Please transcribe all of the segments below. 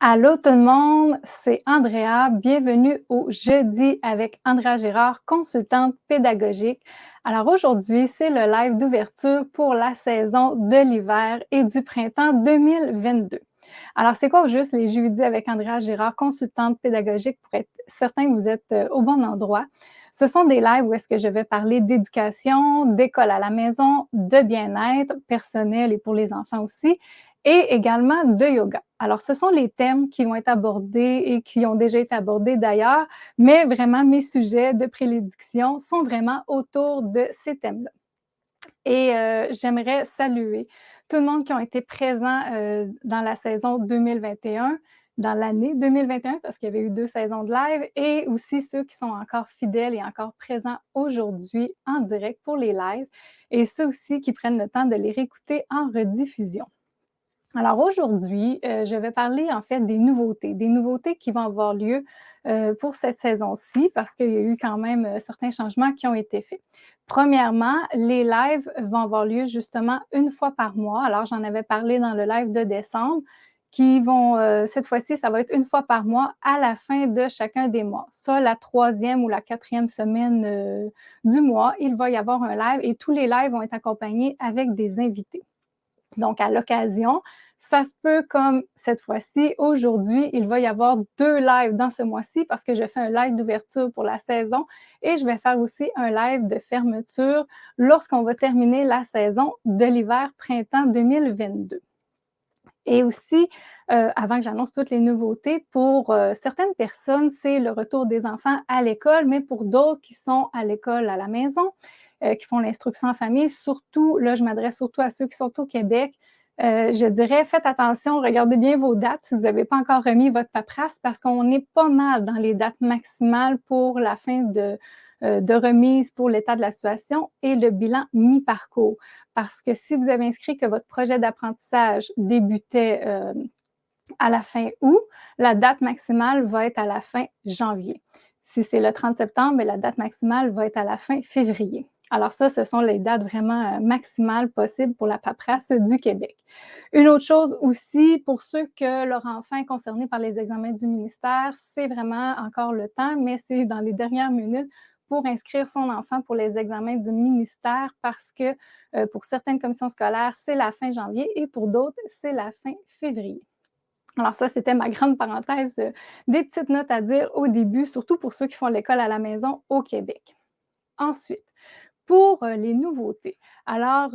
Allô tout le monde, c'est Andrea. Bienvenue au Jeudi avec Andrea Gérard, consultante pédagogique. Alors aujourd'hui, c'est le live d'ouverture pour la saison de l'hiver et du printemps 2022. Alors c'est quoi juste les Jeudis avec Andrea Gérard, consultante pédagogique pour être certain que vous êtes au bon endroit? Ce sont des lives où est-ce que je vais parler d'éducation, d'école à la maison, de bien-être personnel et pour les enfants aussi, et également de yoga. Alors, ce sont les thèmes qui vont être abordés et qui ont déjà été abordés d'ailleurs, mais vraiment mes sujets de prédilection sont vraiment autour de ces thèmes-là. Et j'aimerais saluer tout le monde qui ont été présents, dans la saison 2021, dans l'année 2021 parce qu'il y avait eu 2 saisons de live et aussi ceux qui sont encore fidèles et encore présents aujourd'hui en direct pour les lives et ceux aussi qui prennent le temps de les réécouter en rediffusion. Alors aujourd'hui, je vais parler en fait des nouveautés qui vont avoir lieu, pour cette saison-ci parce qu'il y a eu quand même, certains changements qui ont été faits. Premièrement, les lives vont avoir lieu justement une fois par mois. Alors j'en avais parlé dans le live de décembre qui vont, cette fois-ci, ça va être une fois par mois à la fin de chacun des mois. Ça, la troisième ou la quatrième semaine, du mois, il va y avoir un live et tous les lives vont être accompagnés avec des invités. Donc, à l'occasion, ça se peut comme cette fois-ci, aujourd'hui, il va y avoir 2 lives dans ce mois-ci parce que je fais un live d'ouverture pour la saison et je vais faire aussi un live de fermeture lorsqu'on va terminer la saison de l'hiver-printemps 2022. Et aussi, avant que j'annonce toutes les nouveautés, pour, certaines personnes, c'est le retour des enfants à l'école, mais pour d'autres qui sont à l'école à la maison, qui font l'instruction en famille, surtout là, je m'adresse surtout à ceux qui sont au Québec, je dirais faites attention, regardez bien vos dates si vous n'avez pas encore remis votre paperasse parce qu'on est pas mal dans les dates maximales pour la fin de remise pour l'état de la situation et le bilan mi-parcours. Parce que si vous avez inscrit que votre projet d'apprentissage débutait à la fin août, la date maximale va être à la fin janvier. Si c'est le 30 septembre, la date maximale va être à la fin février. Alors ça, ce sont les dates vraiment maximales possibles pour la paperasse du Québec. Une autre chose aussi, pour ceux que leur enfant est concerné par les examens du ministère, c'est vraiment encore le temps, mais c'est dans les dernières minutes pour inscrire son enfant pour les examens du ministère parce que pour certaines commissions scolaires, c'est la fin janvier et pour d'autres, c'est la fin février. Alors ça, c'était ma grande parenthèse, des petites notes à dire au début, surtout pour ceux qui font l'école à la maison au Québec. Ensuite, pour, les nouveautés. Alors,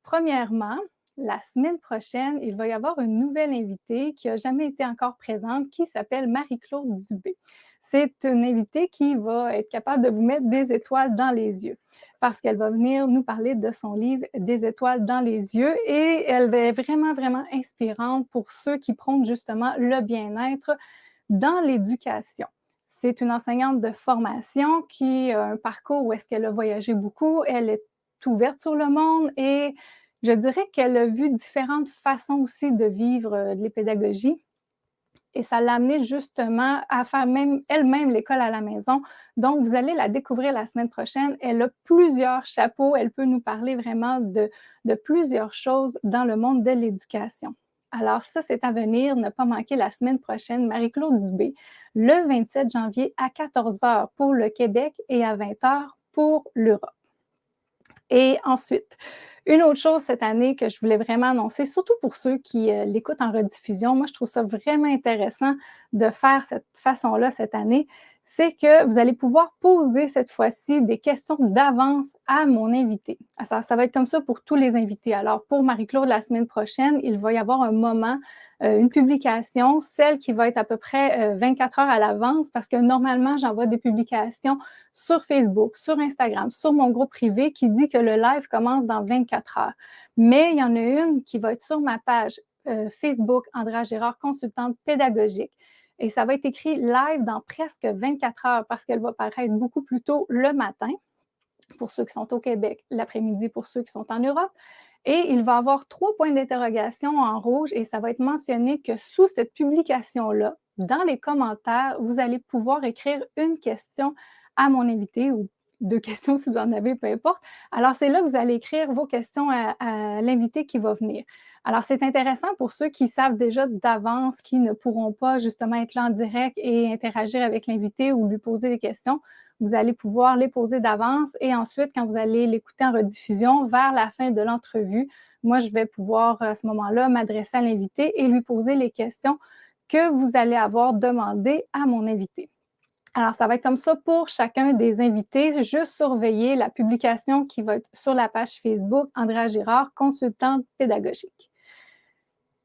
premièrement, la semaine prochaine, il va y avoir une nouvelle invitée qui n'a jamais été encore présente, qui s'appelle Marie-Claude Dubé. C'est une invitée qui va être capable de vous mettre des étoiles dans les yeux parce qu'elle va venir nous parler de son livre «Des étoiles dans les yeux» et elle va être vraiment, vraiment inspirante pour ceux qui prônent justement le bien-être dans l'éducation. C'est une enseignante de formation qui a un parcours où est-ce qu'elle a voyagé beaucoup. Elle est ouverte sur le monde et je dirais qu'elle a vu différentes façons aussi de vivre, de les pédagogies et ça l'a amenée justement à faire même elle-même l'école à la maison. Donc vous allez la découvrir la semaine prochaine. Elle a plusieurs chapeaux. Elle peut nous parler vraiment de plusieurs choses dans le monde de l'éducation. Alors ça, c'est à venir. Ne pas manquer la semaine prochaine, Marie-Claude Dubé, le 27 janvier à 14h pour le Québec et à 20h pour l'Europe. Et ensuite, une autre chose cette année que je voulais vraiment annoncer, surtout pour ceux qui, l'écoutent en rediffusion, moi je trouve ça vraiment intéressant de faire cette façon-là cette année, c'est que vous allez pouvoir poser cette fois-ci des questions d'avance à mon invité. Ça va être comme ça pour tous les invités. Alors pour Marie-Claude, la semaine prochaine, il va y avoir un moment, une publication, celle qui va être à peu près, 24 heures à l'avance parce que normalement, j'envoie des publications sur Facebook, sur Instagram, sur mon groupe privé qui dit que le live commence dans 24 heures. Mais il y en a une qui va être sur ma page Facebook, Andrea Gérard, consultante pédagogique. Et ça va être écrit live dans presque 24 heures parce qu'elle va paraître beaucoup plus tôt le matin pour ceux qui sont au Québec, l'après-midi pour ceux qui sont en Europe. Et il va y avoir 3 points d'interrogation en rouge et ça va être mentionné que sous cette publication-là, dans les commentaires, vous allez pouvoir écrire une question à mon invité ou 2 questions si vous en avez, peu importe. Alors, c'est là que vous allez écrire vos questions à l'invité qui va venir. Alors, c'est intéressant pour ceux qui savent déjà d'avance qu'ils ne pourront pas justement être là en direct et interagir avec l'invité ou lui poser des questions. Vous allez pouvoir les poser d'avance et ensuite, quand vous allez l'écouter en rediffusion, vers la fin de l'entrevue, moi, je vais pouvoir à ce moment-là m'adresser à l'invité et lui poser les questions que vous allez avoir demandées à mon invité. Alors, ça va être comme ça pour chacun des invités. Juste surveiller la publication qui va être sur la page Facebook Andrea Girard, consultante pédagogique.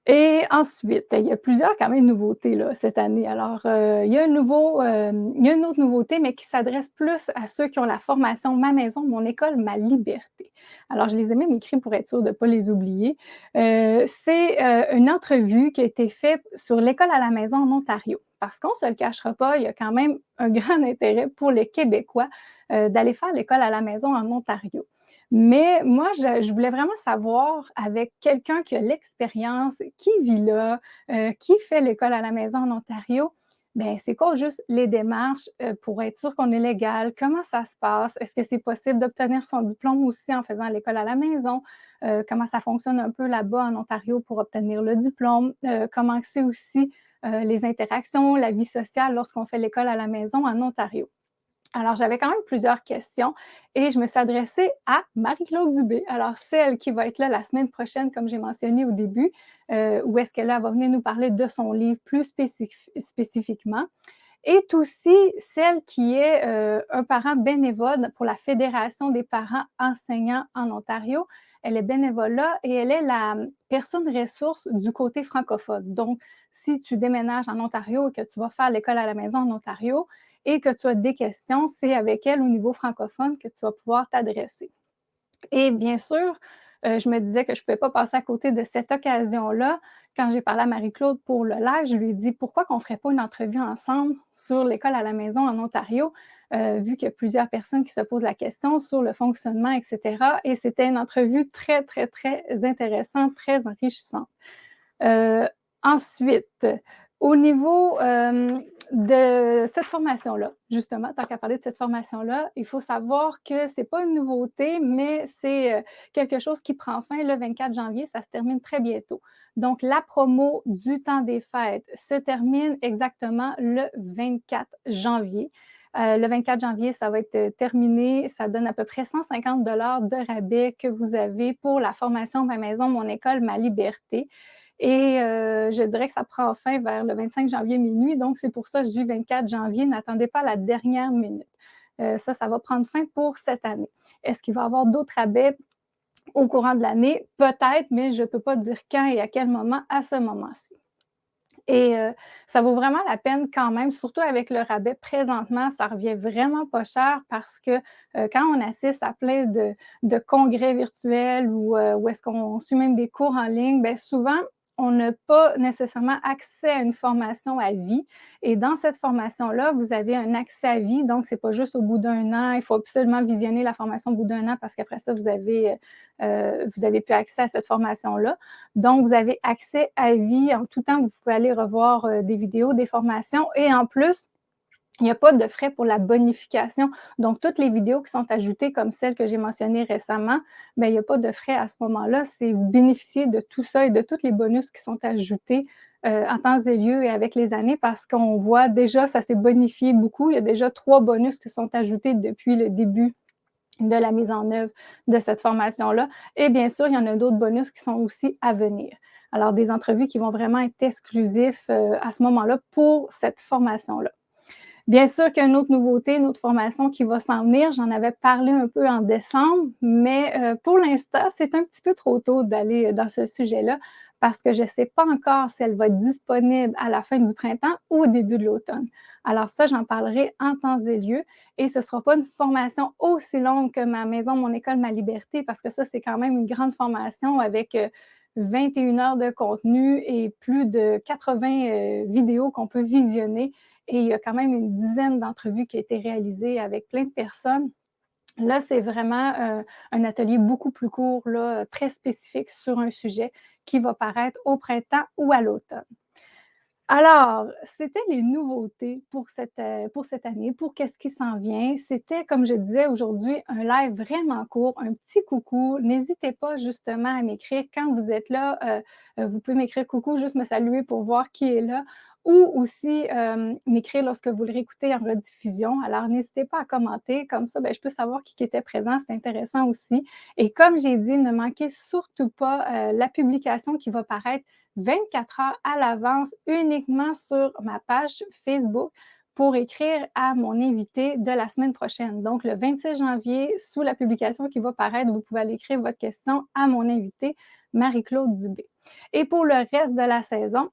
Et ensuite, il y a plusieurs quand même nouveautés là, cette année. Alors, il y a il y a une autre nouveauté, mais qui s'adresse plus à ceux qui ont la formation Ma maison, mon école, ma liberté. Alors, je les ai même écrits pour être sûre de ne pas les oublier. C'est une entrevue qui a été faite sur l'école à la maison en Ontario. Parce qu'on ne se le cachera pas, il y a quand même un grand intérêt pour les Québécois d'aller faire l'école à la maison en Ontario. Mais moi, je voulais vraiment savoir avec quelqu'un qui a l'expérience, qui vit là, qui fait l'école à la maison en Ontario, bien, c'est quoi juste les démarches, pour être sûr qu'on est légal? Comment ça se passe? Est-ce que c'est possible d'obtenir son diplôme aussi en faisant l'école à la maison? Comment ça fonctionne un peu là-bas en Ontario pour obtenir le diplôme? Comment c'est aussi, les interactions, la vie sociale lorsqu'on fait l'école à la maison en Ontario? Alors, j'avais quand même plusieurs questions et je me suis adressée à Marie-Claude Dubé. Alors, celle qui va être là la semaine prochaine, comme j'ai mentionné au début, où est-ce qu'elle va venir nous parler de son livre plus spécifiquement, est aussi celle qui est un parent bénévole pour la Fédération des parents enseignants en Ontario. Elle est bénévole là et elle est la personne ressource du côté francophone. Donc, si tu déménages en Ontario et que tu vas faire l'école à la maison en Ontario et que tu as des questions, c'est avec elle au niveau francophone que tu vas pouvoir t'adresser. Et bien sûr, je me disais que je ne pouvais pas passer à côté de cette occasion-là. Quand j'ai parlé à Marie-Claude pour le live, je lui ai dit: «Pourquoi qu'on ne ferait pas une entrevue ensemble sur l'école à la maison en Ontario?» Vu qu'il y a plusieurs personnes qui se posent la question sur le fonctionnement et cetera, et c'était une entrevue très, très, très intéressante, très enrichissante. Heu, Ensuite, au niveau, de cette formation-là, justement, tant qu'à parler de cette formation-là, il faut savoir que c'est pas une nouveauté, mais c'est, quelque chose qui prend fin le 24 janvier, ça se termine très bientôt. Donc la promo du temps des fêtes se termine exactement le 24 janvier. Le 24 janvier, ça va être, terminé. Ça donne à peu près 150 de rabais que vous avez pour la formation Ma maison, mon école, ma liberté. Et je dirais que ça prend fin vers le 25 janvier minuit, donc c'est pour ça que je dis 24 janvier, n'attendez pas la dernière minute. Ça va prendre fin pour cette année. Est-ce qu'il va y avoir d'autres rabais au courant de l'année? Peut-être, mais je ne peux pas dire quand et à quel moment à ce moment-ci. Et ça vaut vraiment la peine quand même, surtout avec le rabais présentement, ça revient vraiment pas cher parce que, quand on assiste à plein de congrès virtuels ou où est-ce qu'on suit même des cours en ligne, bien souvent, on n'a pas nécessairement accès à une formation à vie, et dans cette formation-là, vous avez un accès à vie, donc c'est pas juste au bout d'un an, il faut absolument visionner la formation au bout d'un an parce qu'après ça, vous avez plus accès à cette formation-là. Donc, vous avez accès à vie en tout temps. Vous pouvez aller revoir des vidéos, des formations, et en plus, il n'y a pas de frais pour la bonification. Donc, toutes les vidéos qui sont ajoutées, comme celles que j'ai mentionnées récemment, bien, il n'y a pas de frais à ce moment-là. C'est vous bénéficiez de tout ça et de tous les bonus qui sont ajoutés en temps et lieu et avec les années, parce qu'on voit déjà, ça s'est bonifié beaucoup. Il y a déjà 3 bonus qui sont ajoutés depuis le début de la mise en œuvre de cette formation-là. Et bien sûr, il y en a d'autres bonus qui sont aussi à venir. Alors, des entrevues qui vont vraiment être exclusifs à ce moment-là pour cette formation-là. Bien sûr qu'il y a une autre nouveauté, une autre formation qui va s'en venir. J'en avais parlé un peu en décembre, mais pour l'instant, c'est un petit peu trop tôt d'aller dans ce sujet-là parce que je ne sais pas encore si elle va être disponible à la fin du printemps ou au début de l'automne. Alors ça, j'en parlerai en temps et lieu, et ce ne sera pas une formation aussi longue que Ma maison, mon école, ma liberté, parce que ça, c'est quand même une grande formation avec 21 heures de contenu et plus de 80 vidéos qu'on peut visionner. Et il y a quand même une dizaine d'entrevues qui ont été réalisées avec plein de personnes. Là, c'est vraiment un atelier beaucoup plus court, là, très spécifique sur un sujet qui va paraître au printemps ou à l'automne. Alors, c'était les nouveautés pour cette année, pour qu'est-ce qui s'en vient. C'était, comme je disais aujourd'hui, un live vraiment court, un petit coucou. N'hésitez pas justement à m'écrire quand vous êtes là. Vous pouvez m'écrire coucou, juste me saluer pour voir qui est là ou aussi m'écrire lorsque vous le réécoutez en rediffusion. Alors, n'hésitez pas à commenter. Comme ça, ben, je peux savoir qui était présent. C'est intéressant aussi. Et comme j'ai dit, ne manquez surtout pas la publication qui va paraître 24 heures à l'avance uniquement sur ma page Facebook pour écrire à mon invité de la semaine prochaine. Donc, le 26 janvier, sous la publication qui va paraître, vous pouvez aller écrire votre question à mon invité, Marie-Claude Dubé. Et pour le reste de la saison,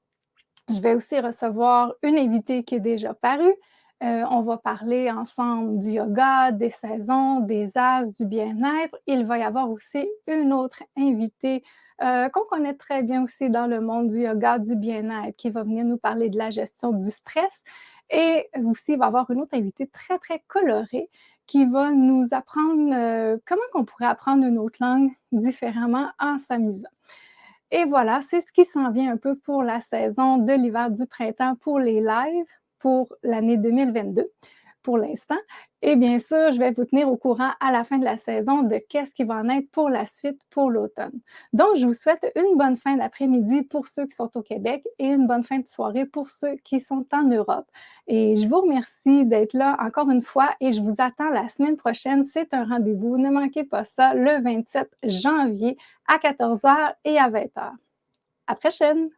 je vais aussi recevoir une invitée qui est déjà parue. On va parler ensemble du yoga, des saisons, des as, du bien-être. Il va y avoir aussi une autre invitée qu'on connaît très bien aussi dans le monde du yoga, du bien-être, qui va venir nous parler de la gestion du stress. Et aussi, il va y avoir une autre invitée très, très colorée qui va nous apprendre comment on pourrait apprendre une autre langue différemment en s'amusant. Et voilà, c'est ce qui s'en vient un peu pour la saison de l'hiver, du printemps, pour les lives, pour l'année 2022, pour l'instant. Et bien sûr, je vais vous tenir au courant à la fin de la saison de qu'est-ce qui va en être pour la suite, pour l'automne. Donc, je vous souhaite une bonne fin d'après-midi pour ceux qui sont au Québec et une bonne fin de soirée pour ceux qui sont en Europe. Et je vous remercie d'être là encore une fois et je vous attends la semaine prochaine. C'est un rendez-vous. Ne manquez pas ça, le 27 janvier à 14 heures et à 20 heures. À la prochaine!